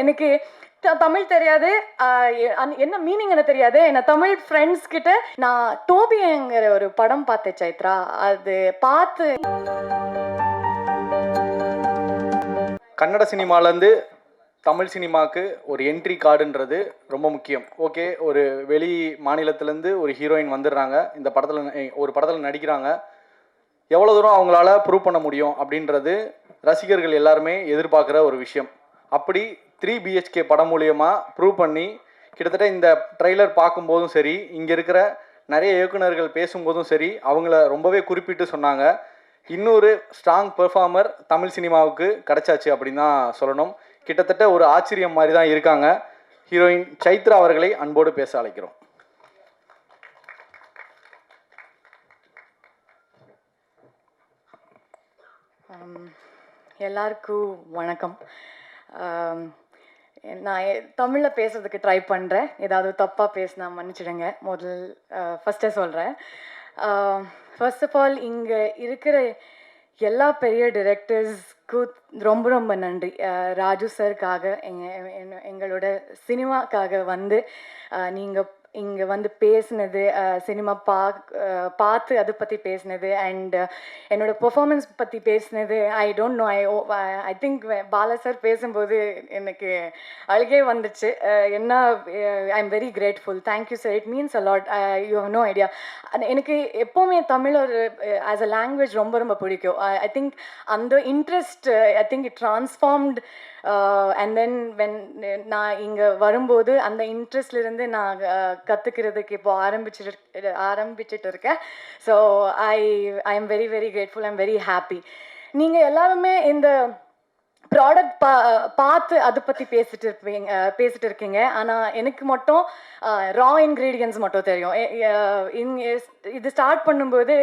எனக்கு தமிழ் தெரியாது, என்ன மீனிங் எனக்கு தெரியாது. என்ன தமிழ் ஃப்ரெண்ட்ஸ் கிட்ட நான் டோபிங்கிற ஒரு படம் பார்த்தேன் சைத்ரா. அது பார்த்து கன்னட சினிமாலேருந்து தமிழ் சினிமாவுக்கு ஒரு என்ட்ரி கார்டுன்றது ரொம்ப முக்கியம். ஓகே, ஒரு வெளி மாநிலத்திலேருந்து ஒரு ஹீரோயின் வந்துடுறாங்க, இந்த படத்தில் ஒரு படத்தில் நடிக்கிறாங்க. எவ்வளோ தூரம் அவங்களால ப்ரூவ் பண்ண முடியும் அப்படின்றது ரசிகர்கள் எல்லாருமே எதிர்பார்க்குற ஒரு விஷயம். அப்படி 3 BHK படம் மூலியமாக ப்ரூவ் பண்ணி கிட்டத்தட்ட இந்த ட்ரெய்லர் பார்க்கும்போதும் சரி, இங்கே இருக்கிற நிறைய இயக்குநர்கள் பேசும்போதும் சரி, அவங்கள ரொம்பவே குறிப்பிட்டு சொன்னாங்க, இன்னொரு ஸ்ட்ராங் பெர்ஃபார்மர் தமிழ் சினிமாவுக்கு கிடைச்சாச்சு அப்படின்னு தான் சொல்லணும். கிட்டத்தட்ட ஒரு ஆச்சரியம் மாதிரி தான் இருக்காங்க. ஹீரோயின் சைத்ரா அவர்களை அன்போடு பேச அழைக்கிறோம். எல்லாருக்கும் வணக்கம். நான் தமிழில் பேசுறதுக்கு ட்ரை பண்ணுறேன். ஏதாவது தப்பாக பேசினா மன்னிச்சிடுங்க. ஃபஸ்ட்டே சொல்கிறேன். ஃபர்ஸ்ட் ஆஃப் ஆல், இங்கே இருக்கிற எல்லா பெரிய டிரெக்டர்ஸ்க்கு ரொம்ப ரொம்ப நன்றி. ராஜு சாருக்காக எங்களோட சினிமாக்காக வந்து நீங்கள் இங்கே வந்து பேசினது, சினிமா பார்த்து அதை பற்றி பேசினது, அண்ட் என்னோட பெர்ஃபார்மன்ஸ் பற்றி பேசினது. I don't know, I think Bala sir பேசும்போது எனக்கு அழுகே வந்துச்சு. என்ன, I am very grateful. Thank you sir, it means a lot. You have no idea. எனக்கு எப்போவுமே தமிழ் ஒரு ஆஸ் அ லாங்குவேஜ் ரொம்ப ரொம்ப பிடிக்கும். ஐ திங்க் அந்த interest, I think it ட்ரான்ஸ்ஃபார்ம்ட். And then நான் இங்கே வரும்போது அந்த இன்ட்ரெஸ்ட்லேருந்து நான் கற்றுக்கிறதுக்கு இப்போ ஆரம்பிச்சுட்டு இருக்கேன். So I am very very grateful. I am very happy. நீங்கள் எல்லாருமே இந்த ப்ராடக்ட் பார்த்து அதை பற்றி பேசிட்டு இருக்கீங்க. ஆனால் எனக்கு மட்டும் ரா இன்க்ரீடியன்ஸ் மட்டும் தெரியும். இது ஸ்டார்ட் பண்ணும்போது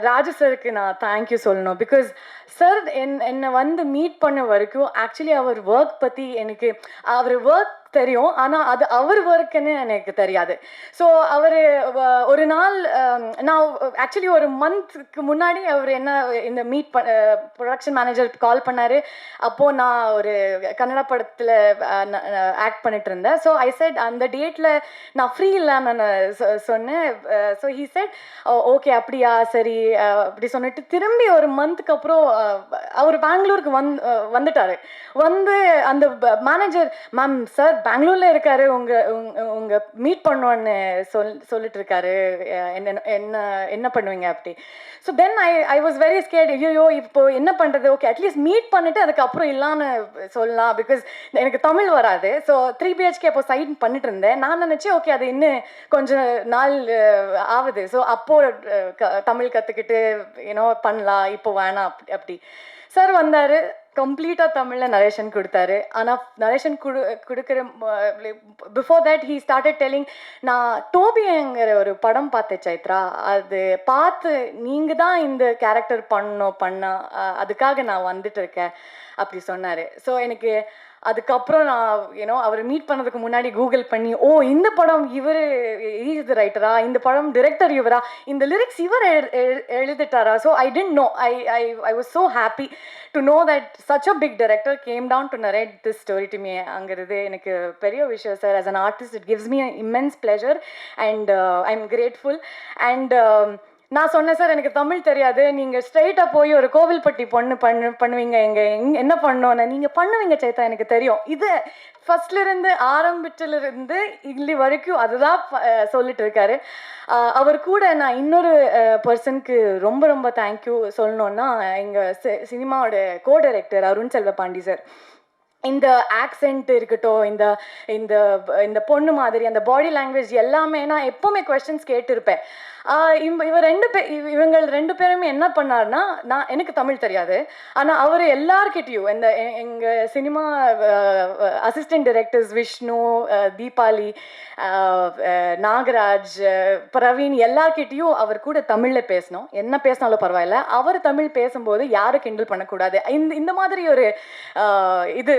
ராஜு சருக்கு நான் தேங்க்யூ சொல்லணும். பிகாஸ் சார் என்னை வந்து மீட் பண்ண வரைக்கும் ஆக்சுவலி அவர் ஒர்க் பற்றி எனக்கு அவர் ஒர்க் தெரியும், ஆனால் அது அவர் ஒர்க்குன்னு எனக்கு தெரியாது. ஸோ அவர் ஒரு நாள், நான் ஆக்சுவலி ஒரு மந்த்க்கு முன்னாடி அவர் என்ன இந்த ப்ரொடக்ஷன் மேனேஜர் கால் பண்ணார். அப்போது நான் ஒரு கன்னட படத்தில் ஆக்ட் பண்ணிட்டு இருந்தேன். ஸோ ஐ செட் அந்த டேட்டில் நான் ஃப்ரீ இல்லைன்னு நான் சொன்னேன். ஸோ ஹீ செட் ஓகே அப்படியா, சரி அப்படி சொன்னிட்டு திரும்பி ஒரு மந்த்துக்கு அப்புறம் அவர் பெங்களூருக்கு வந்துட்டார். வந்து அந்த மேனேஜர், மேம் சார் பெங்களூரில் இருக்காரு, உங்கள் மீட் பண்ணோன்னு சொல்லிட்டு இருக்காரு, என்ன பண்ணுவீங்க அப்படி. So then I was very scared. ஐயோ இப்போ என்ன பண்ணுறது, ஓகே அட்லீஸ்ட் மீட் பண்ணிவிட்டு அதுக்கப்புறம் இல்லான்னு சொல்லலாம். பிகாஸ் எனக்கு தமிழ் வராது. ஸோ 3 BHK அப்போ சைன் பண்ணிட்டு இருந்தேன். நான் நினச்சேன் ஓகே அது இன்னும் கொஞ்சம் நாள் ஆகுது, ஸோ அப்போது தமிழ் கற்றுக்கிட்டு பண்ணலாம், இப்போ வேணாம் அப்படி. சார் வந்தார், கம்ப்ளீட்டாக தமிழில் நரேஷன் கொடுத்தாரு. ஆனால் நரேஷன் கொடுக்குற before that he started telling, நான் டோபிங்கிற ஒரு படம் பார்த்தேன் சைத்ரா, அது பார்த்து நீங்கள் தான் இந்த கேரக்டர் அதுக்காக நான் வந்துட்டு இருக்கேன் அப்படி சொன்னார். ஸோ எனக்கு அதுக்கப்புறம் நான் அவர் மீட் பண்ணதுக்கு முன்னாடி கூகுள் பண்ணி, ஓ இந்த படம் இவர் இஸ் ரைட்டரா, இந்த படம் டிரெக்டர் இவரா, இந்த லிரிக்ஸ் இவர் எழுதிட்டாரா. So I didn't know. I was so happy to know that such a big director came down to narrate this story to me. அங்கிறது எனக்கு பெரிய விஷயம் sir. as an artist it gives me an immense pleasure and I'm grateful. and நான் சொன்னேன் sir எனக்கு தமிழ் தெரியாது, நீங்கள் ஸ்ட்ரெயிட்டாக போய் ஒரு கோவில்பட்டி பண்ணுவீங்க, என்ன பண்ணோன்னு நீங்கள் பண்ணுவீங்க சைத்தா, எனக்கு தெரியும். இது ஃபர்ஸ்ட்லேருந்து ஆரம்பிச்சிலிருந்து இள்ளி வரைக்கும் அதுதான் சொல்லிட்டு இருக்காரு. அவர் கூட நான் இன்னொரு பர்சனுக்கு ரொம்ப ரொம்ப தேங்க்யூ சொல்லணுன்னா, எங்கள் சினிமாவோட co director Arun Selvapandi sir. இந்த ஆக்சென்ட் இருக்கட்டும், இந்த இந்த இந்த பொண்ணு மாதிரி அந்த பாடி லாங்குவேஜ் எல்லாமே நான் எப்போவுமே கொஸ்டின்ஸ் கேட்டிருப்பேன். இவங்க ரெண்டு பேருமே என்ன பண்ணார்னா, எனக்கு தமிழ் தெரியாது, ஆனால் அவர் எல்லார்கிட்டையும் எங்கள் cinema assistant directors Vishnu, Deepali, Nagaraj, Praveen எல்லார்கிட்டையும் அவர் கூட தமிழில் பேசணும். என்ன பேசினாலும் பரவாயில்ல, அவர் தமிழ் பேசும்போது யாரும் கிண்டல் பண்ணக்கூடாது. இந்த மாதிரி ஒரு இது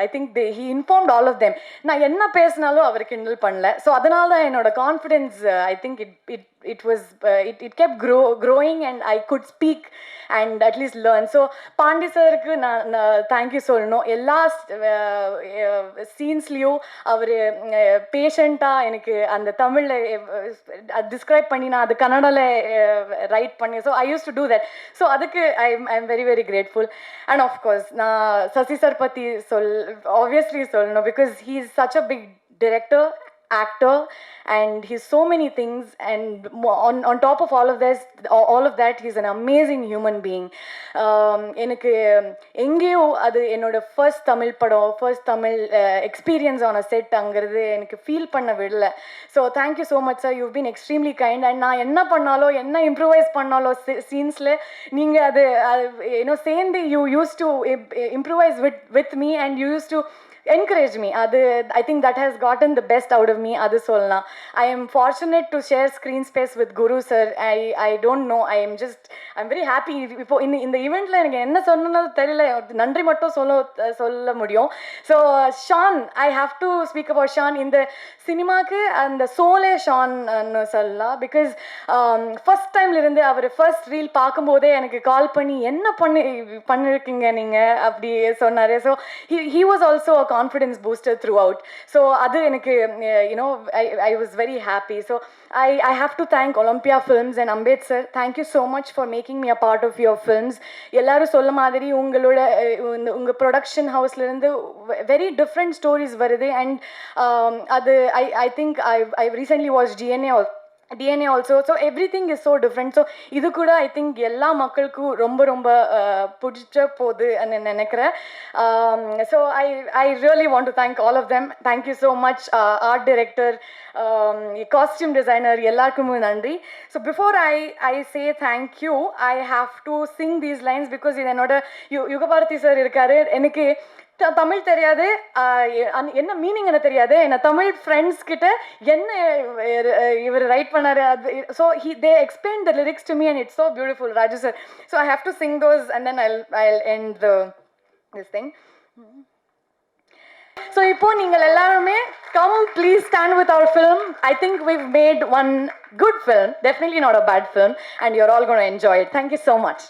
I think he informed all of them. நான் என்ன பேசினாலும் அவர் கிண்டல் பண்ணல. ஸோ அதனால தான் என்னோட confidence I think it it kept growing and I could speak and at least learn. So Pandi சாருக்கு நான் தேங்க்யூ சொல்லணும். எல்லா சீன்ஸ்லேயும் அவர் பேஷண்ட்டாக எனக்கு அந்த தமிழில் டிஸ்கிரைப் பண்ணி நான் அது கன்னடாவில் ரைட் பண்ணி, so I used to do that. ஸோ அதுக்கு I am very very grateful. And of course நான் சசி சார் பற்றி ஆப்வியஸ்லி சொல்லணும், because he is such a big director, actor, and he's so many things, and on top of all of that he's an amazing human being. எனக்கு எங்கேயோ அது என்னோட first Tamil படம், first Tamil experience on a set அங்கிறது எனக்கு feel பண்ண விடல. So thank you so much sir, you been extremely kind. And நான் என்ன பண்ணாலும் என்ன இம்ப்ரூவைஸ் பண்ணாலும் சீன்ஸில் நீங்கள் அது சேர்ந்து you use to improvise with me and you used to encourage me. I think that has gotten the best out of me. Adu sollana. I am fortunate to share screen space with Guru sir. I don't know, I'm very happy. Ipo in the event la enakku enna sonnanu theriyala, nandri mattum solla mudiyum. So Sean, I have to speak about Sean in the cinema ku and the soul Sean nu solla, because first time la irundhe அவர் first reel paakumbodhe enakku call panni enna பண்ணிருக்கீங்க நீங்க அப்படி சொன்னாரு. So he was also a confidence booster throughout. So adu enakku I was very happy. So I have to thank Olympia Films and Ambed sir. Thank you so much for making me a part of your films. ellaru solla madiri ungaloda unga production house la irundhu very different stories varudhu, and adu I think I recently watched DNA also. So everything is so different. So இது கூட I think எல்லா மக்களுக்கும் ரொம்ப பிடிச்ச போது நினைக்கிறேன். So I really want to thank all of them. Thank you so much, art director, costume designer, எல்லாருக்குமே நன்றி. So before I say thank you, I have to sing these lines because இது என்னோட யுகபாரதி சார் இருக்காரு. எனக்கு தமிழ் தெரியாது, என்ன meaning என்ன தெரியாது. என்ன தமிழ் ஃப்ரெண்ட்ஸ் கிட்ட என்ன இவர் ரைட் பண்ணாரு, so they explained the lyrics to me and it's so beautiful, Raju sir. So I have to sing those and then I'll end this thing. So இப்போ நீங்கள் எல்லாருமே come please stand with our film. I think we've made one good film, definitely not a bad film, and you're all going to enjoy it. Thank you so much.